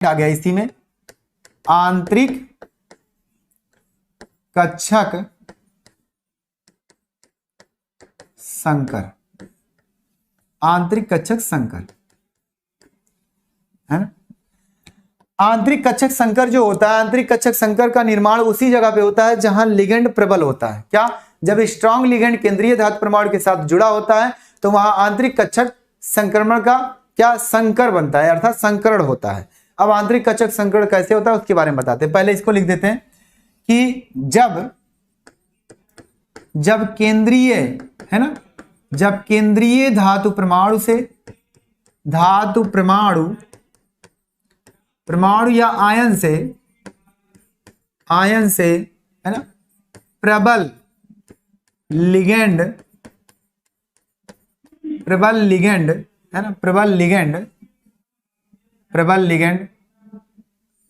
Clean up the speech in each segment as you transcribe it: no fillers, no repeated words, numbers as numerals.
आ गया इसी में, आंतरिक कक्षक संकर, आंतरिक कक्षक संकर है ना। आंतरिक कक्षक संकर जो होता है, आंतरिक कक्षक संकर का निर्माण उसी जगह पे होता है जहां लिगेंड प्रबल होता है। क्या? जब स्ट्रॉन्ग लिगेंड केंद्रीय धातु परमाणु के साथ जुड़ा होता है तो वहां आंतरिक कक्षक संक्रमण का क्या संकर बनता है, अर्थात संकरण होता है। अब आंतरिक कक्षक संकरण कैसे होता है उसके बारे में बताते हैं। पहले इसको लिख देते हैं कि जब केंद्रीय है ना, जब केंद्रीय धातु परमाणु से धातु परमाणु या आयन से है ना प्रबल लिगेंड है ना, प्रबल लिगेंड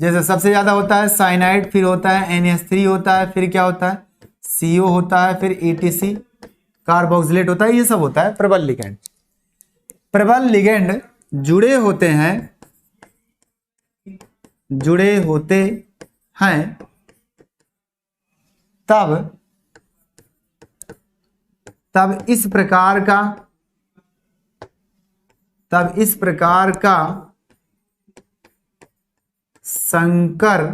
जैसे सबसे ज्यादा होता है साइनाइड, फिर होता है NH3 होता है, फिर क्या होता है CO होता है, फिर ATC कार्बोक्सिलेट होता है, ये सब होता है प्रबल लिगेंड जुड़े होते हैं तब इस प्रकार का संकर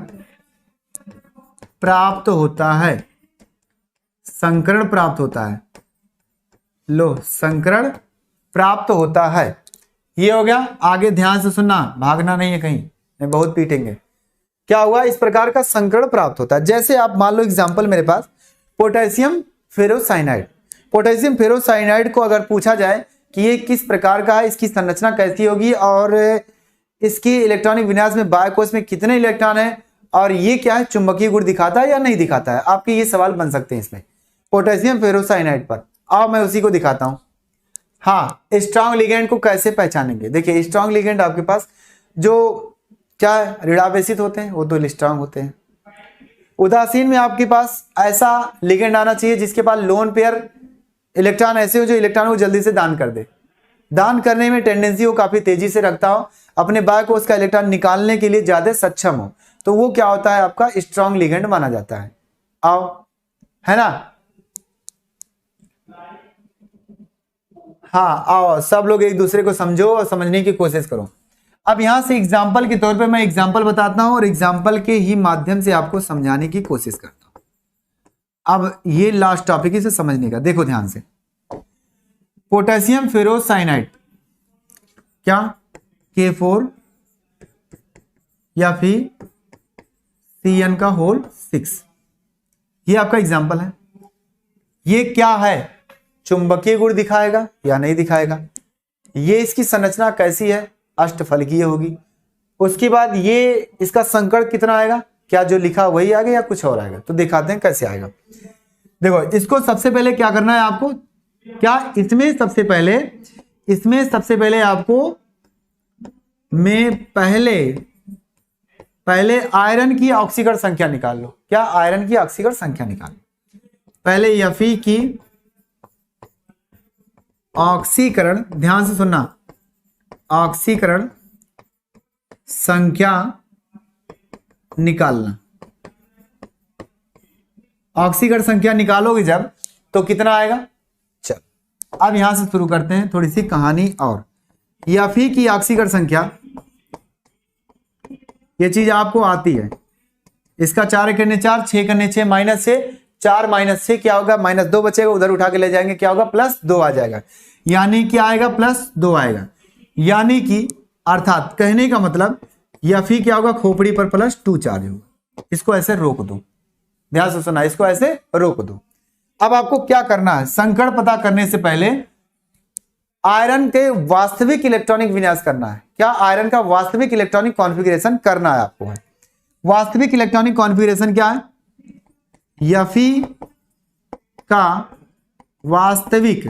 प्राप्त होता है, संकरण प्राप्त होता है। लो, संकरण प्राप्त होता है। ये हो गया। आगे ध्यान से सुनना, भागना नहीं है कहीं, नहीं बहुत पीटेंगे। क्या हुआ? इस प्रकार का संकरण प्राप्त होता है। जैसे आप मान लो एग्जांपल मेरे पास पोटेशियम फेरोसाइनाइड, पोटेशियम फेरोसाइनाइड को अगर पूछा जाए कि ये किस प्रकार का है, इसकी संरचना कैसी होगी और इसकी इलेक्ट्रॉनिक विन्यास में बायोकोष में कितने इलेक्ट्रॉन है और ये क्या है, चुंबकीय गुण दिखाता है या नहीं दिखाता है, आपके ये सवाल बन सकते हैं इसमें पोटेशियम फेरोसाइनाइड पर। आओ मैं उसी को दिखाता हूं। हाँ, स्ट्रॉन्ग लिगेंड को कैसे पहचानेंगे? देखिए स्ट्रॉन्ग लिगेंड आपके पास जो क्या है, ऋणावेशित होते हैं, वो तो स्ट्रॉन्ग होते हैं। उदासीन में आपके पास ऐसा लिगेंड आना चाहिए जिसके पास लोन पेयर इलेक्ट्रॉन ऐसे हो जो इलेक्ट्रॉन को जल्दी से दान कर दे, दान करने में टेंडेंसी हो, काफी तेजी से रखता हो, अपने बायोकोष का इलेक्ट्रॉन निकालने के लिए ज्यादा सक्षम हो, तो वो क्या होता है, आपका स्ट्रॉन्ग लिगेंड माना जाता है। आओ, है ना। हाँ आओ, सब लोग एक दूसरे को समझो और समझने की कोशिश करो। अब यहां से एग्जाम्पल के तौर पे मैं एग्जाम्पल बताता हूं और एग्जाम्पल के ही माध्यम से आपको समझाने की कोशिश करता हूं। अब ये लास्ट टॉपिक इसे समझने का, देखो ध्यान से। पोटेशियम फेरोसाइनाइड क्या K4 या फिर CN6, ये आपका एग्जाम्पल है। ये क्या है, चुंबकीय गुण दिखाएगा या नहीं दिखाएगा। ये इसकी संरचना कैसी है, अष्टफलकीय होगी। उसके बाद ये इसका संकर्ण कितना आएगा, क्या जो लिखा वही आएगा या कुछ और आएगा, तो दिखाते हैं कैसे आएगा। देखो इसको सबसे पहले क्या करना है आपको, क्या इसमें सबसे पहले आपको में पहले आयरन की ऑक्सीकरण संख्या निकाल लो। क्या? आयरन की ऑक्सीकरण संख्या निकाल लो। पहले Fe की ऑक्सीकरण, ध्यान से सुनना, ऑक्सीकरण संख्या निकालना। ऑक्सीकरण संख्या निकालोगे जब तो कितना आएगा। चल अब यहां से शुरू करते हैं थोड़ी सी कहानी। और Fe की ऑक्सीकरण संख्या, ये चीज आपको आती है। इसका 4 करने 4, 6 करने 6, -6, 4 -6 क्या होगा, -2 बचेगा, उधर उठा के ले जाएंगे, क्या होगा, +2 आ जाएगा। यानी क्या आएगा, +2 आएगा। यानी कि अर्थात कहने का मतलब Fe क्या होगा, खोपड़ी पर +2 चार्ज होगा। इसको ऐसे रोक दो, ध्यान से सुना, इसको ऐसे रोक दो। अब आपको क्या करना है, संकर्ण पता करने से पहले आयरन के वास्तविक इलेक्ट्रॉनिक विन्यास करना है। क्या? आयरन का वास्तविक इलेक्ट्रॉनिक कॉन्फ़िगरेशन करना है आपको। वास्तविक इलेक्ट्रॉनिक कॉन्फ़िगरेशन क्या है, Fe का वास्तविक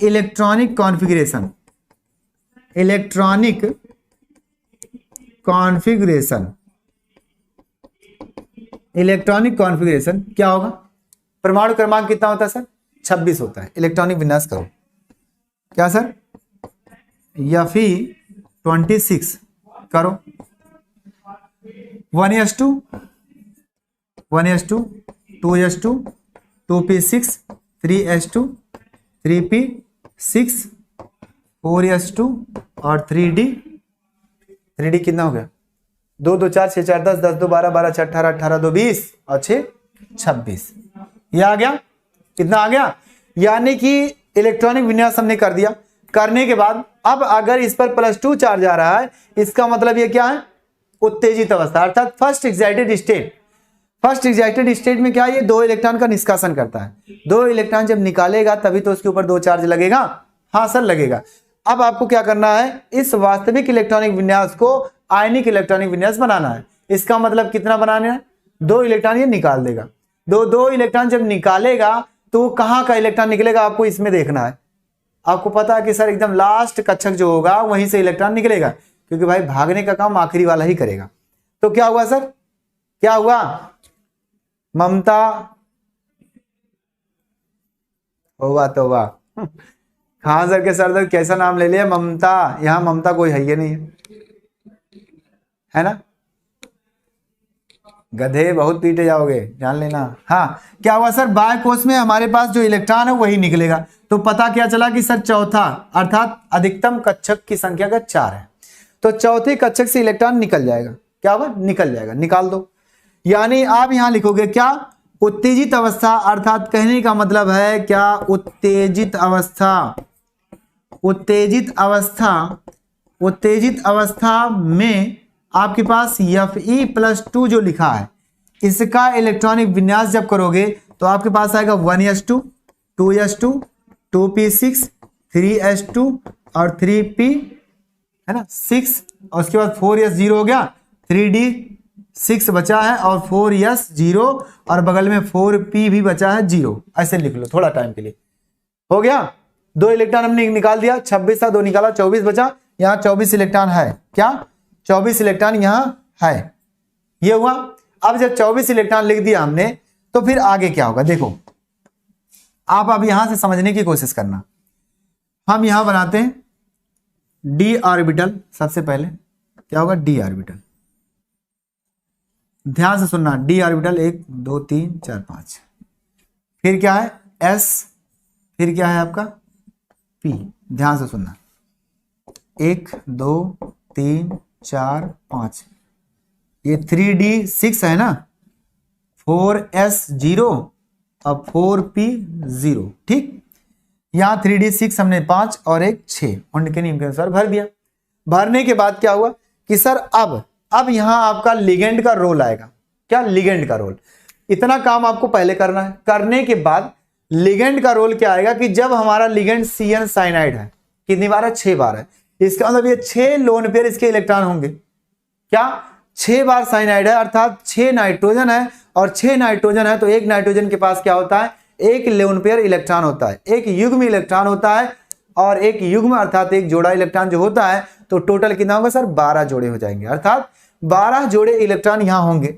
इलेक्ट्रॉनिक कॉन्फ़िगरेशन, इलेक्ट्रॉनिक कॉन्फ़िगरेशन क्या होगा। परमाणु क्रमांक कितना होता है सर, 26 होता है। इलेक्ट्रॉनिक विन्यास करो। क्या सर, Fe 26 करो 1s2 1s2 2s2 2p6 3s2 3p6 4s2 और 3d कितना हो गया 2 2 4 6 4 10 10 2 12 12 6 18 18 2 20 और 6 26। ये आ गया, कितना आ गया? यानी कि इलेक्ट्रॉनिक विन्यास हमने कर दिया। करने के बाद अब अगर इस पर +2 चार्ज आ रहा है, इसका मतलब ये क्या है? उत्तेजित अवस्था अर्थात first excited state. First excited state में क्या है? ये 2 इलेक्ट्रॉन का निष्कासन करता है। 2 इलेक्ट्रॉन जब निकालेगा तभी तो उसके ऊपर 2 चार्ज लगेगा। हाँ सर लगेगा। अब आपको क्या करना है? इस वास्तविक इलेक्ट्रॉनिक विन्यास को आयनिक इलेक्ट्रॉनिक विन्यास बनाना है। इसका मतलब कितना बनाना है? 2 इलेक्ट्रॉन ये निकाल देगा। 2 इलेक्ट्रॉन जब निकालेगा तो कहां का इलेक्ट्रॉन निकलेगा आपको इसमें देखना है। आपको पता है कि सर एकदम लास्ट कक्षक जो होगा वहीं से इलेक्ट्रॉन निकलेगा, क्योंकि भाई भागने का काम आखिरी वाला ही करेगा। तो क्या हुआ सर? क्या हुआ? ममता होगा तो वाह। खान सर के सरदर्द कैसा नाम ले लिया? ममता। यहां ममता कोई है ही नहीं है ना? गधे बहुत पीटे जाओगे, जान लेना। हाँ क्या हुआ सर? बाएं कोष में हमारे पास जो इलेक्ट्रॉन है वही निकलेगा। तो पता क्या चला कि सर चौथा अर्थात अधिकतम कक्षक की संख्या का 4 है, तो चौथे कक्षक से इलेक्ट्रॉन निकल जाएगा। क्या होगा? निकल जाएगा। निकाल दो। यानी आप यहां लिखोगे क्या? उत्तेजित अवस्था अर्थात कहने का मतलब है क्या? उत्तेजित अवस्था। उत्तेजित अवस्था, उत्तेजित अवस्था में आपके पास Fe+2 जो लिखा है इसका इलेक्ट्रॉनिक विन्यास जब करोगे तो आपके पास आएगा 1s2 2s2 2p6 3s2 और 3p है ना 6 और उसके बाद 4s0 हो गया, 3d6 बचा है और 4s0 और बगल में 4p भी बचा है 0। ऐसे लिख लो थोड़ा टाइम के लिए। हो गया? 2 इलेक्ट्रॉन हमने निकाल दिया। 26 था, 2 निकाला, 24 बचा। यहाँ 24 इलेक्ट्रॉन है। क्या? 24 इलेक्ट्रॉन यहां है। ये हुआ। अब जब 24 इलेक्ट्रॉन लिख दिया हमने तो फिर आगे क्या होगा देखो। आप अब यहां से समझने की कोशिश करना। हम यहां बनाते हैं d ऑर्बिटल। सबसे पहले क्या होगा? d orbital. ध्यान से सुनना। d orbital 1 2 3 4 5। फिर क्या है? s। फिर क्या है आपका? p। ध्यान से सुनना। 1 2 3 4 5। ये 3d6 है ना, 4s0 अब 4p0। ठीक। यहां 3d6 हमने 5 और 1 6 उनके नियम के अनुसार भर दिया। भरने के बाद क्या हुआ कि सर अब यहां आपका लिगेंड का रोल आएगा। क्या? लिगेंड का रोल। इतना काम आपको पहले करना है। करने के बाद लिगेंड का रोल क्या आएगा कि जब हमारा लिगेंड CN साइनाइड है, कितनी बार है? 6 बार है। इसका मतलब ये 6 लोन पेयर इसके इलेक्ट्रॉन होंगे। क्या? 6 बार साइनाइड है अर्थात 6 नाइट्रोजन है, और 6 नाइट्रोजन है तो एक नाइट्रोजन के पास क्या होता है? एक लोन पेयर इलेक्ट्रॉन होता है, एक युग्म इलेक्ट्रॉन होता है। और एक युग्म अर्थात एक जोड़ा इलेक्ट्रॉन जो होता है तो टोटल कितना होगा सर? 12 जोड़े हो जाएंगे। अर्थात 12 जोड़े इलेक्ट्रॉन यहां होंगे।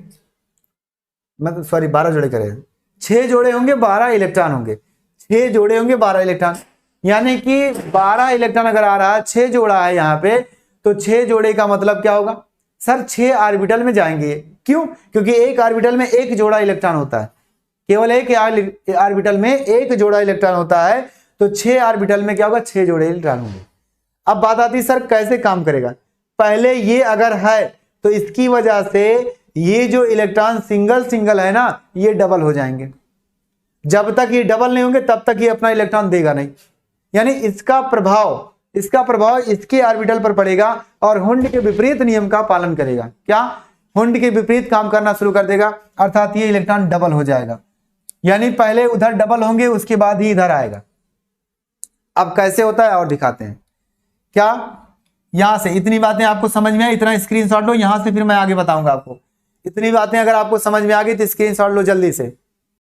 मतलब सॉरी 12 जोड़े करें, 6 जोड़े होंगे 12 इलेक्ट्रॉन होंगे। 6 जोड़े होंगे 12 इलेक्ट्रॉन, यानी कि 12 इलेक्ट्रॉन अगर आ रहा है, 6 जोड़ा है यहाँ पे, तो 6 जोड़े का मतलब क्या होगा सर? 6 ऑर्बिटल में जाएंगे। क्यों? क्योंकि एक ऑर्बिटल में एक जोड़ा इलेक्ट्रॉन होता है। केवल एक ऑर्बिटल में एक जोड़ा इलेक्ट्रॉन होता है, तो 6 ऑर्बिटल में क्या होगा? 6 जोड़े इलेक्ट्रॉन होंगे। अब बात आती है सर कैसे काम करेगा। पहले ये अगर है तो इसकी वजह से ये जो इलेक्ट्रॉन सिंगल है ना, ये डबल हो जाएंगे। जब तक ये डबल नहीं होंगे तब तक ये अपना इलेक्ट्रॉन देगा नहीं। यानी इसका प्रभाव इसके ऑर्बिटल पर पड़ेगा और हुंड के विपरीत नियम का पालन करेगा। क्या? हुंड के विपरीत काम करना शुरू कर देगा, अर्थात ये इलेक्ट्रॉन डबल हो जाएगा। यानी पहले उधर डबल होंगे उसके बाद ही इधर आएगा। अब कैसे होता है और दिखाते हैं। क्या? यहां से इतनी बातें आपको समझ में आई? इतना स्क्रीनशॉट लो, यहां से फिर मैं आगे बताऊंगा आपको। इतनी बातें अगर आपको समझ में आ गई तो स्क्रीनशॉट लो जल्दी से।